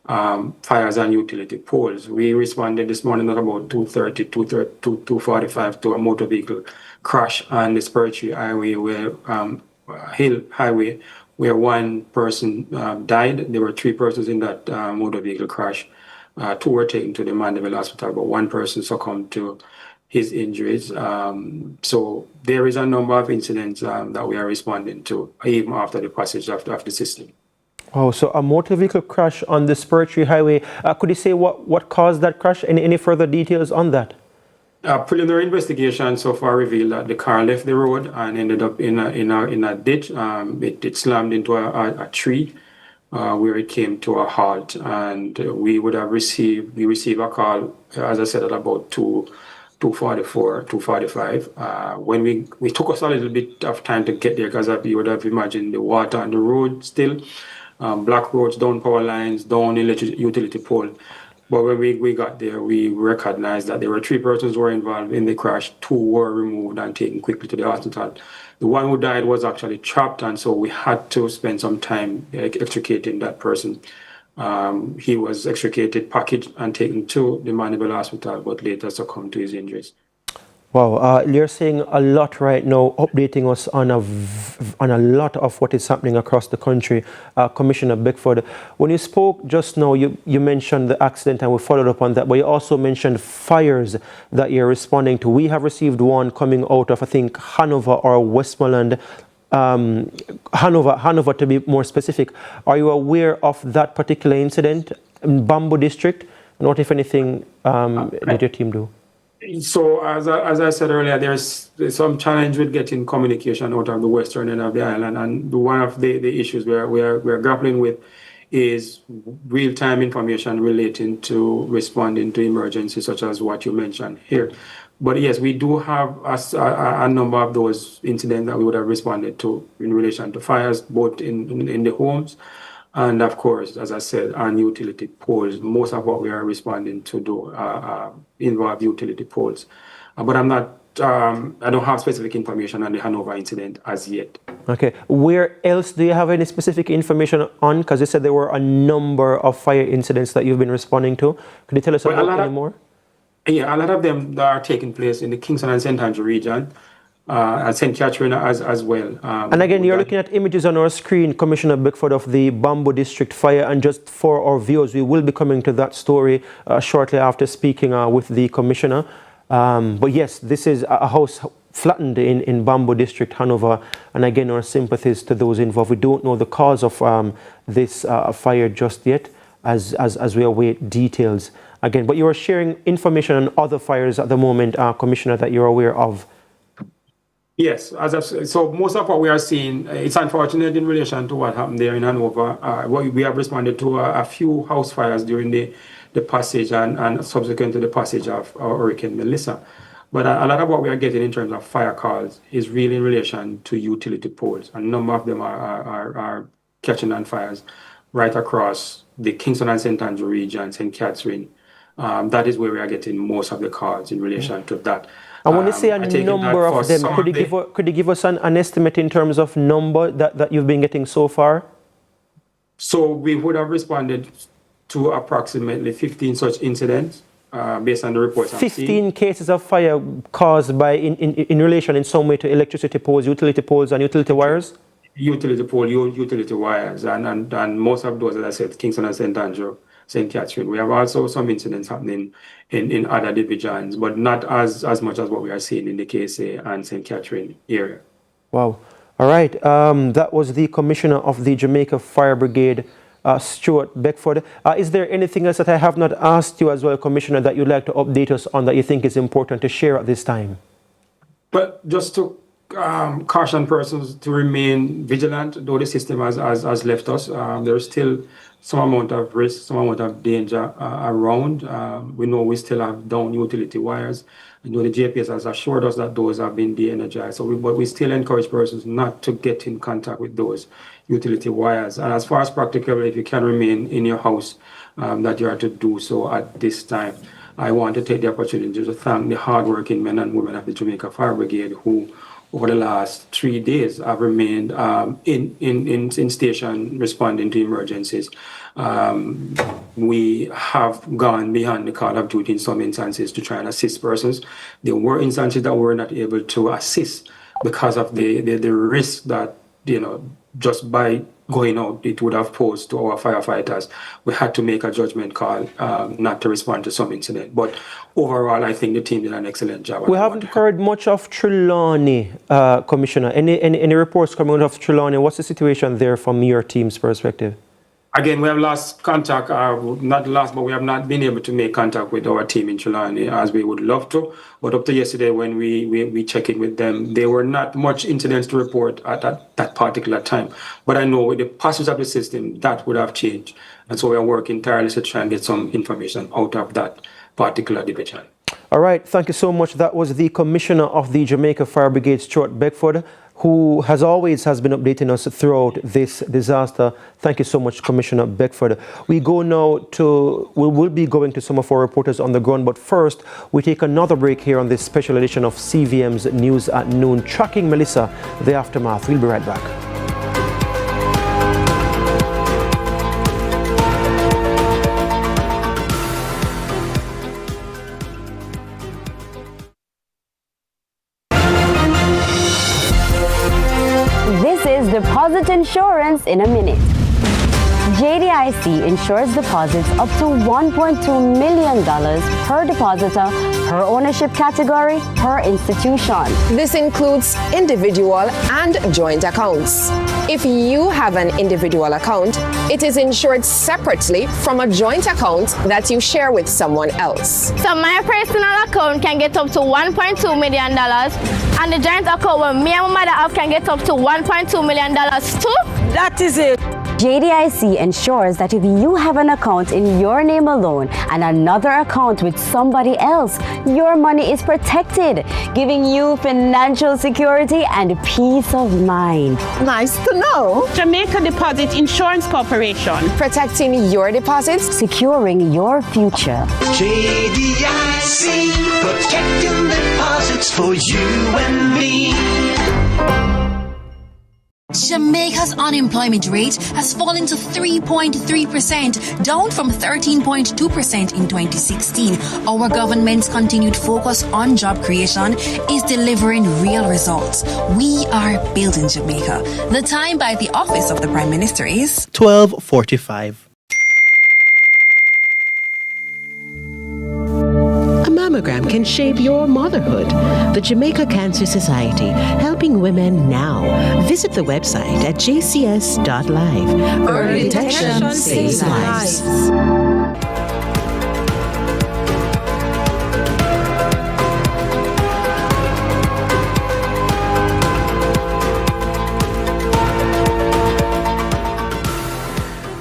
fires and utility poles. We responded this morning at about 2:30, 2:45 to a motor vehicle crash on the Spurtree Highway, Hill Highway, where one person died. There were 3 persons in that motor vehicle crash. 2 were taken to the Mandeville Hospital, but 1 person succumbed to his injuries. So there is a number of incidents that we are responding to, even after the passage of the system. Oh, so a motor vehicle crash on the Spurtree Highway. Could you say what caused that crash? Any further details on that? Preliminary investigation so far revealed that the car left the road and ended up in a ditch. It slammed into a tree where it came to a halt, and we received a call, as I said, at about 2:44, 2:45. When we took us a little bit of time to get there, because you would have imagined the water on the road still, black roads, down power lines, down utility pole. But when we got there, we recognized that there were 3 persons who were involved in the crash. 2 were removed and taken quickly to the hospital. The one who died was actually trapped, and so we had to spend some time extricating that person. He was extricated, packaged, and taken to the Mandeville Hospital, but later succumbed to his injuries. Wow, you're saying a lot right now, updating us on a lot of what is happening across the country. Commissioner Beckford, when you spoke just now, you mentioned the accident and we followed up on that, but you also mentioned fires that you're responding to. We have received one coming out of, I think, Hanover or Westmoreland. Hanover to be more specific. Are you aware of that particular incident in Bamboo District? And what, if anything, did your team do? So as I said earlier, there's some challenge with getting communication out of the western end of the island, and one of the issues we're grappling with is real-time information relating to responding to emergencies such as what you mentioned here. But yes, we do have a number of those incidents that we would have responded to in relation to fires, both in the homes and, of course, as I said, on utility poles. Most of what we are responding to do involve utility poles. But I'm not, I don't have specific information on the Hanover incident as yet. Okay. Where else do you have any specific information on? Because you said there were a number of fire incidents that you've been responding to. Could you tell us about any more? Yeah, a lot of them are taking place in the Kingston and St. Andrew region. And St. Catherine as well. And again, you're looking at images on our screen, Commissioner Beckford, of the Bamboo District fire. And just for our viewers, we will be coming to that story shortly after speaking with the Commissioner. But yes, this is a house flattened in Bamboo District, Hanover. And again, our sympathies to those involved. We don't know the cause of this fire just yet as we await details. Again, but you are sharing information on other fires at the moment, Commissioner, that you're aware of. Yes, so most of what we are seeing, it's unfortunate in relation to what happened there in Hanover. We have responded to a few house fires during the passage and subsequent to the passage of Hurricane Melissa. But a lot of what we are getting in terms of fire calls is really in relation to utility poles. A number of them are catching on fires right across the Kingston and St. Andrew region, St. Catherine. That is where we are getting most of the calls in relation to that. And when you say a number of them, could you give us an estimate in terms of number that you've been getting so far? So we would have responded to approximately 15 such incidents based on the reports. 15 cases of fire caused by, in relation in some way to electricity poles, utility poles and utility wires? Utility pole, utility wires, and most of those, as I said, Kingston and St. Andrew, St. Catherine. We have also some incidents happening in other divisions, but not as much as what we are seeing in the KSA and St. Catherine area. Wow. All right. That was the Commissioner of the Jamaica Fire Brigade, Stuart Beckford. Is there anything else that I have not asked you as well, Commissioner, that you'd like to update us on that you think is important to share at this time? But just to caution persons to remain vigilant, though the system has left us. There's still some amount of risk, some amount of danger around. We know we still have down utility wires. I know the JPS has assured us that those have been de-energized. But we still encourage persons not to get in contact with those utility wires. And as far as practical, if you can remain in your house, that you are to do so at this time. I want to take the opportunity to thank the hardworking men and women of the Jamaica Fire Brigade who over the last 3 days have remained in station responding to emergencies. We have gone beyond the call of duty in some instances to try and assist persons. There were instances that we were not able to assist because of the risk that, just by going out, it would have posed to our firefighters. We had to make a judgment call not to respond to some incident. But overall, I think the team did an excellent job. We haven't heard much of Trelawney, Commissioner. Any reports coming out of Trelawney? What's the situation there from your team's perspective? Again, we have lost contact, not lost, but we have not been able to make contact with our team in Trelawney as we would love to. But up to yesterday when we check in with them, there were not much incidents to report at that particular time. But I know with the passage of the system, that would have changed. And so we are working tirelessly to try and get some information out of that particular division. All right, thank you so much. That was the Commissioner of the Jamaica Fire Brigade, Stuart Beckford, who has been updating us throughout this disaster. Thank you so much, Commissioner Beckford. We will be going to some of our reporters on the ground, but first we take another break here on this special edition of CVM's News at Noon, tracking Melissa, the aftermath. We'll be right back. Deposit insurance in a minute. JDIC insures deposits up to $1.2 million per depositor, per ownership category, per institution. This includes individual and joint accounts. If you have an individual account, it is insured separately from a joint account that you share with someone else. So my personal account can get up to $1.2 million, and the joint account where me and my mother have can get up to $1.2 million too? That is it. JDIC ensures that if you have an account in your name alone and another account with somebody else, your money is protected, giving you financial security and peace of mind. Nice to know. Jamaica Deposit Insurance Corporation. Protecting your deposits, securing your future. JDIC, protecting deposits for you and me. Jamaica's unemployment rate has fallen to 3.3%, down from 13.2% in 2016. Our government's continued focus on job creation is delivering real results. We are building Jamaica. The time by the Office of the Prime Minister is 12:45. Mammogram can shape your motherhood. The Jamaica Cancer Society, helping women now. Visit the website at jcs.live. Early detection saves lives.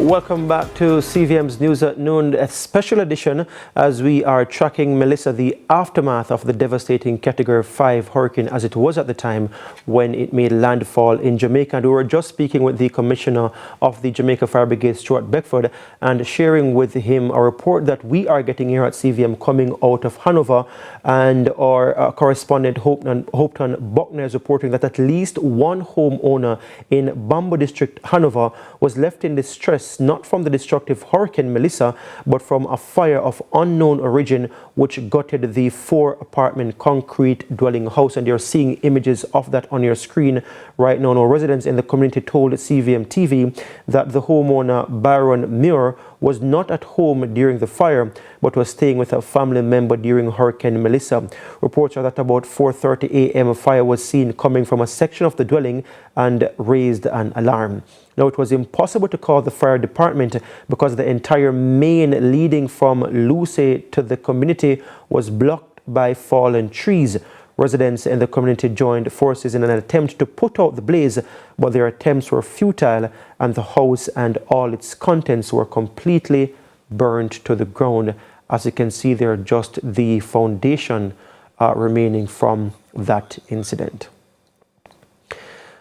Welcome back to CVM's News at Noon, a special edition as we are tracking Melissa, the aftermath of the devastating Category 5 hurricane as it was at the time when it made landfall in Jamaica. And we were just speaking with the Commissioner of the Jamaica Fire Brigade, Stuart Beckford, and sharing with him a report that we are getting here at CVM coming out of Hanover. And our correspondent Hopeton Buckner is reporting that at least one homeowner in Bambo District, Hanover, was left in distress, not from the destructive Hurricane Melissa, but from a fire of unknown origin which gutted the 4-apartment concrete dwelling house. And you're seeing images of that on your screen right now. Now, residents in the community told CVM TV that the homeowner, Baron Muir, was not at home during the fire, but was staying with a family member during Hurricane Melissa. Reports are that about 4:30 a.m. a fire was seen coming from a section of the dwelling and raised an alarm. Now, it was impossible to call the fire department because the entire main leading from Luce to the community was blocked by fallen trees. Residents in the community joined forces in an attempt to put out the blaze, but their attempts were futile and the house and all its contents were completely burned to the ground. As you can see there, just the foundation remaining from that incident.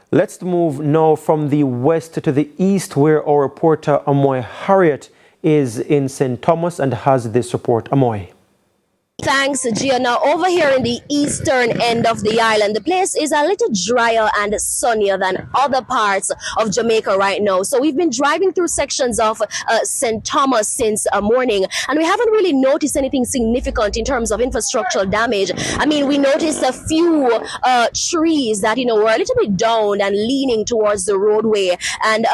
Let's move now from the west to the east, where our reporter Amoy Harriet is in St. Thomas and has this report. Amoy. Thanks, Gia. Now, over here in the eastern end of the island, the place is a little drier and sunnier than other parts of Jamaica right now. So we've been driving through sections of St. Thomas since morning, and we haven't really noticed anything significant in terms of infrastructural damage. I mean, we noticed a few trees that, were a little bit down and leaning towards the roadway. And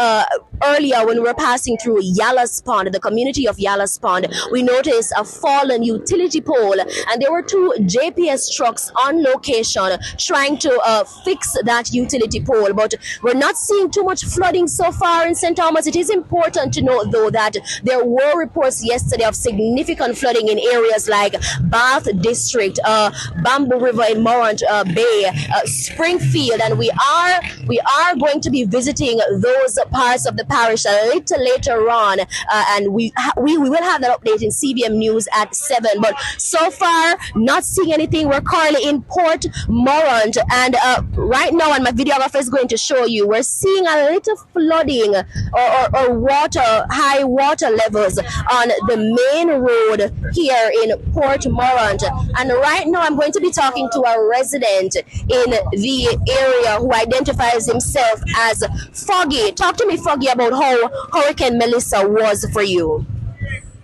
earlier, when we were passing through Yallah's Pond, the community of Yallah's Pond, we noticed a fallen utility pole, and there were 2 JPS trucks on location trying to fix that utility pole. But we're not seeing too much flooding so far in St. Thomas. It is important to note, though, that there were reports yesterday of significant flooding in areas like Bath District, Bamboo River in Morant Bay, Springfield, and we are going to be visiting those parts of the parish a little later on, and we will have that update in CVM News at 7. But so far, not seeing anything. We're currently in Port Morant, and right now, and my videographer is going to show you, we're seeing a little flooding or water, high water levels on the main road here in Port Morant. And right now, I'm going to be talking to a resident in the area who identifies himself as Foggy. Talk to me, Foggy, about how Hurricane Melissa was for you.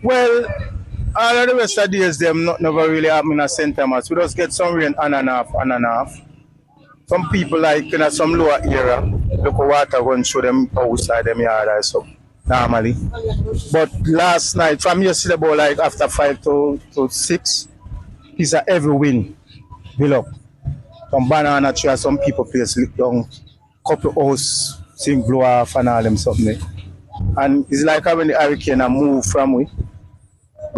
Well, all of the rest of the days, them never really happen in St. Thomas. We just get some rain on and off. Some people like in some lower area, look water going through them outside them yard or so normally. But last night, from yesterday about like after 5 to 6, it's a heavy wind below. Some banana tree, some people place lick down, couple house thing blow off and all them something. And it's like when the hurricane move from we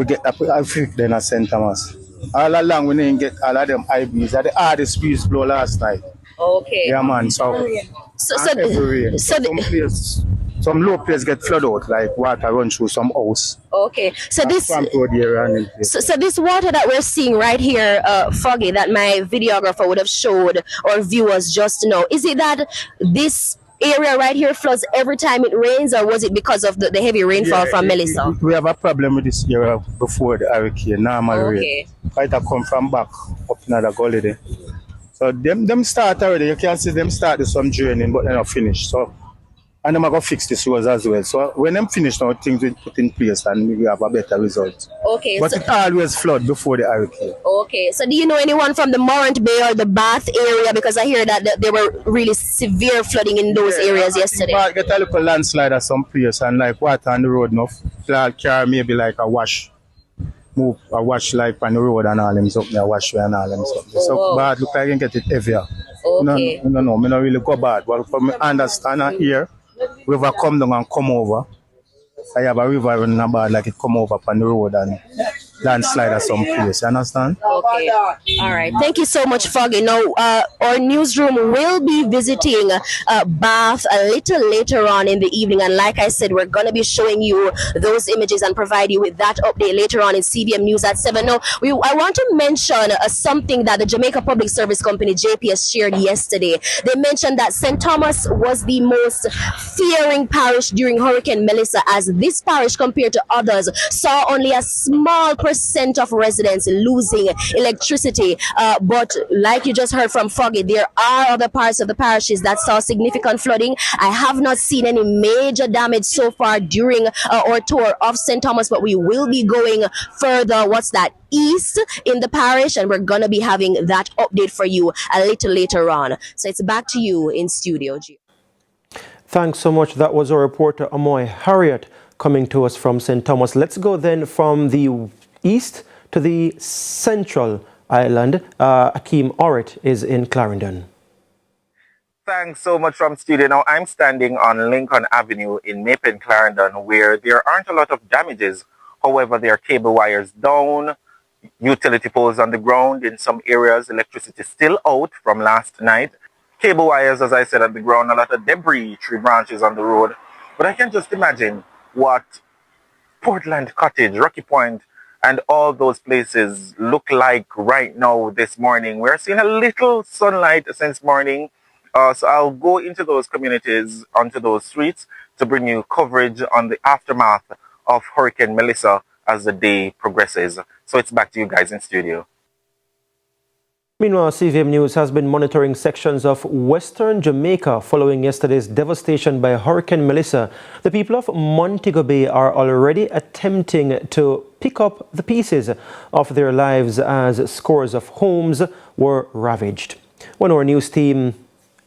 get a effect then at St. Thomas. All along we didn't get all of them high breeze. The hardest breeze blow last night. Okay. Yeah, man. So some low place get flooded out, like water run through some house. Okay. So this water that we're seeing right here, Foggy, that my videographer would have showed our viewers just now, is it that this area right here floods every time it rains, or was it because of the heavy rainfall from Melissa? We have a problem with this area before the hurricane, normal rain. It come from back up in the gully there. So them start already, you can see them start some draining, but they're not finished. So, and them are going to fix this roads as well. So when them finish now, things will put in place and we have a better result. Okay. But it always flood before the hurricane. Okay. So do you know anyone from the Morant Bay or the Bath area? Because I hear that there were really severe flooding in those areas yesterday. I get a little landslide at some place and like water on the road now. Car maybe like a wash. Move a wash like on the road and all them something, a wash and all them something. So bad look like I can get it heavier. Okay. No, me not really go bad. But from me understand here, river come down and come over. I have a river running about like it come over on the road and landslide at some place. You understand? Okay. All right. Thank you so much, Foggy. Now, our newsroom will be visiting Bath a little later on in the evening. And like I said, we're going to be showing you those images and provide you with that update later on in CVM News at 7. Now, I want to mention something that the Jamaica Public Service Company, JPS, shared yesterday. They mentioned that St. Thomas was the most fearing parish during Hurricane Melissa, as this parish, compared to others, saw only a small percent of residents losing electricity. But like you just heard from Foggy, there are other parts of the parishes that saw significant flooding. I have not seen any major damage so far during our tour of St. Thomas, but we will be going further, east in the parish, and we're going to be having that update for you a little later on. So it's back to you in studio, Gio. Thanks so much. That was our reporter, Amoy Harriet, coming to us from St. Thomas. Let's go then from the east to the central island. Akeem Orrit is in Clarendon. Thanks so much from studio. Now I'm standing on Lincoln Avenue in Mapen, Clarendon, where there aren't a lot of damages. However, there are cable wires down, utility poles on the ground. In some areas, electricity still out from last night. Cable wires, as I said, on the ground, a lot of debris, tree branches on the road. But I can just imagine what Portland Cottage, Rocky Point, and all those places look like right now this morning. We're seeing a little sunlight since morning. So I'll go into those communities, onto those streets, to bring you coverage on the aftermath of Hurricane Melissa as the day progresses. So it's back to you guys in studio. Meanwhile, CVM News has been monitoring sections of western Jamaica following yesterday's devastation by Hurricane Melissa. The people of Montego Bay are already attempting to pick up the pieces of their lives as scores of homes were ravaged. One of our news team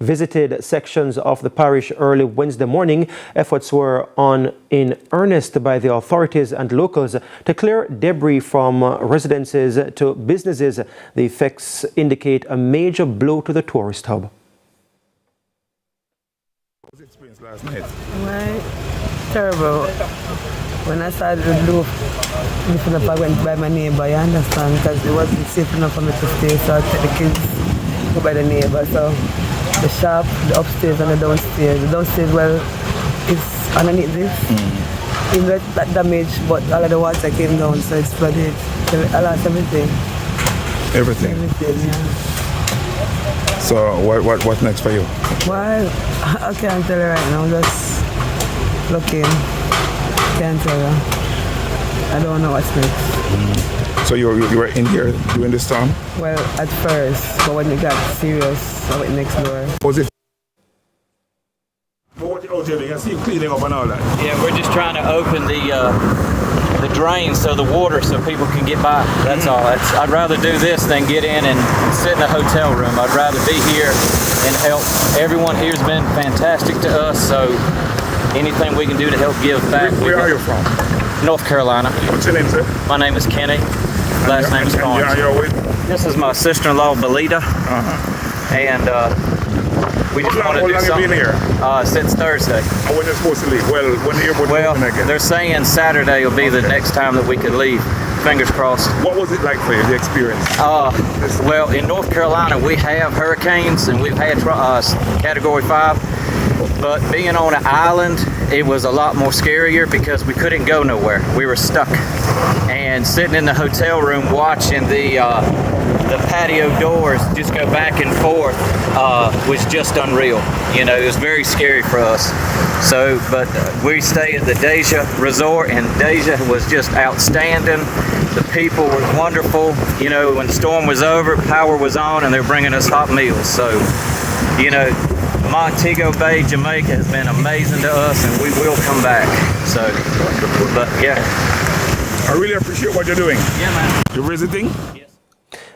visited sections of the parish early Wednesday morning. Efforts were on in earnest by the authorities and locals to clear debris from residences to businesses. The effects indicate a major blow to the tourist hub. What was the experience last night? Well, terrible. When I started to lifting up, I went by my neighbor, you understand, because it wasn't safe enough for me to stay, so I took the kids, go by the neighbor. So the shop, the upstairs and the downstairs. The downstairs, well, it's underneath this. Even though it's that damage, but all of the water came down, so it's flooded. So I lost everything. Everything? Everything, yeah. So what's next for you? Well, I can't tell you right now, just looking. Can't tell you. I don't know what's next. So you were in here during the storm? Well, at first, but when it got serious, I went next door. Was it? What you out here doing? I see you cleaning up and all that. Yeah, we're just trying to open the drains so the water so people can get by. That's all. I'd rather do this than get in and sit in a hotel room. I'd rather be here and help. Everyone here's been fantastic to us, so anything we can do to help give back. Where are you from? North Carolina. What's your name, sir? My name is Kenny. Last name is Barnes. You're with? This is my sister-in-law, Belita. And we just want to do something. How long have you been here? Since Thursday. And when you're supposed to leave? Well, when the airport open again? They're saying Saturday will be the next time that we could leave. Fingers crossed. What was it like for you, the experience? Well, in North Carolina, we have hurricanes, and we've had Category 5. But being on an island, it was a lot more scarier because we couldn't go nowhere. We were stuck. And sitting in the hotel room watching the patio doors just go back and forth was just unreal. You know, it was very scary for us. So, but we stayed at the Deja Resort, and Deja was just outstanding. The people were wonderful. You know, when the storm was over, power was on, and they're bringing us hot meals. So, you know, Montego Bay, Jamaica has been amazing to us, and we will come back. So, but yeah. I really appreciate what you're doing. Yeah, man. You're visiting?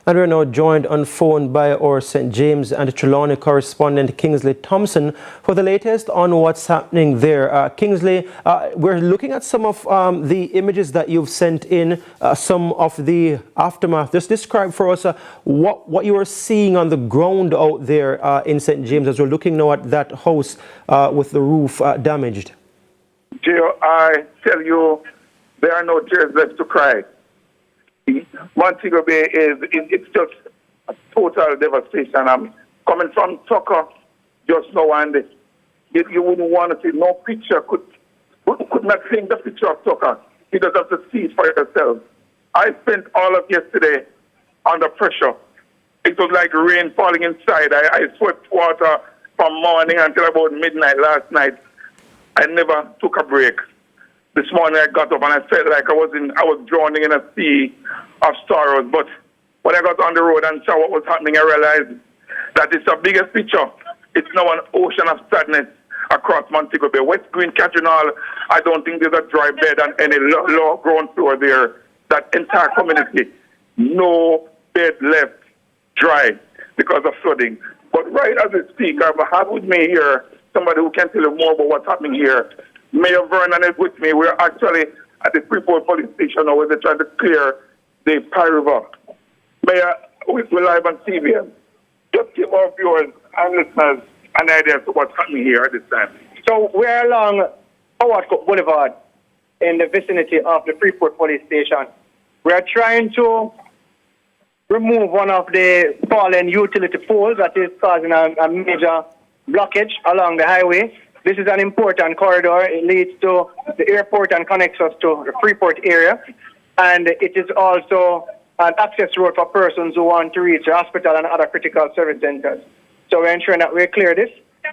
And we're now joined on phone by our St. James and Trelawney correspondent Kingsley Thompson for the latest on what's happening there. Kingsley, we're looking at some of the images that you've sent in, some of the aftermath. Just describe for us what you are seeing on the ground out there in St. James as we're looking now at that house with the roof damaged. Gio, I tell you, there are no tears left to cry. Montego Bay it's just a total devastation. I'm coming from Tucker just now, and you wouldn't want to see no picture, could not paint the picture of Tucker. You just have to see it for yourself. I spent all of yesterday under pressure. It was like rain falling inside. I swept water from morning until about midnight last night. I never took a break. This morning I got up and I felt like I was drowning in a sea of sorrows. But when I got on the road and saw what was happening, I realized that it's the biggest picture. It's now an ocean of sadness across Montego Bay. West Green, Catrinal, I don't think there's a dry bed on any low ground floor there. That entire community, no bed left dry because of flooding. But right as we speak, I have with me here somebody who can tell you more about what's happening here. Mayor Vernon is with me. We're actually at the Freeport Police Station now where they're trying to clear the Pie River. Mayor, we're live on CVM. Just give our viewers and listeners an idea of what's happening here at this time. So we're along Howard Cook Boulevard in the vicinity of the Freeport Police Station. We are trying to remove one of the fallen utility poles that is causing a major blockage along the highway. This is an important corridor. It leads to the airport and connects us to the Freeport area. And it is also an access road for persons who want to reach the hospital and other critical service centers. So we're ensuring that we clear this.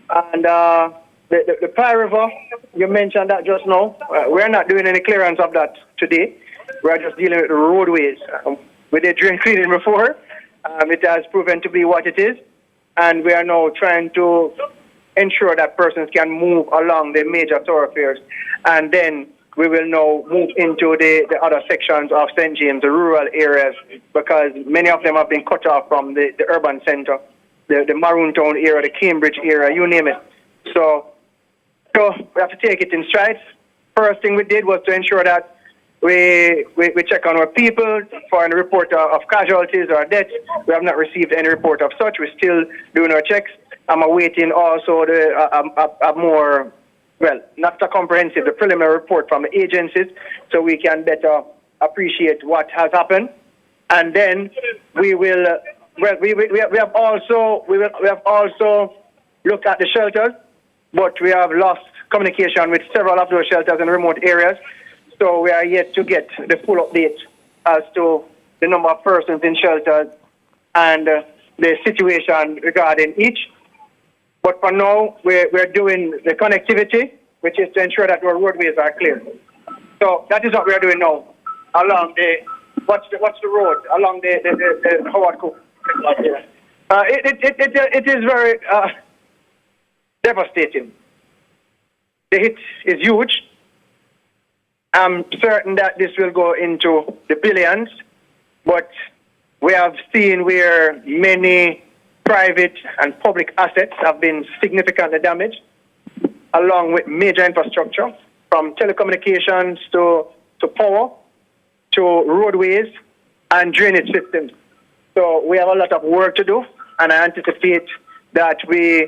And the Pie River, you mentioned that just now. We're not doing any clearance of that today. we are just dealing with the roadways. We did drain cleaning before. It has proven to be what it is. And we are now trying to ensure that persons can move along the major thoroughfares. And then we will now move into the other sections of St. James, the rural areas, because many of them have been cut off from the urban center, the Maroon Town area, the Cambridge area, you name it. So we have to take it in strides. First thing we did was to ensure that we check on our people for a report of casualties or deaths. We have not received any report of such. We're still doing our checks. I'm awaiting also a more, well, not a comprehensive, the preliminary report from the agencies so we can better appreciate what has happened. And then we will, we have also looked at the shelters, but we have lost communication with several of those shelters in remote areas. So we are yet to get the full update as to the number of persons in shelters and the situation regarding each. But for now, we're doing the connectivity, which is to ensure that our roadways are clear. So that is what we're doing now along the, what's the road? Along the Howard Cook. It is very devastating. The hit is huge. I'm certain that this will go into the billions, but we have seen where many private and public assets have been significantly damaged, along with major infrastructure, from telecommunications to power, to roadways and drainage systems. So we have a lot of work to do, and I anticipate that we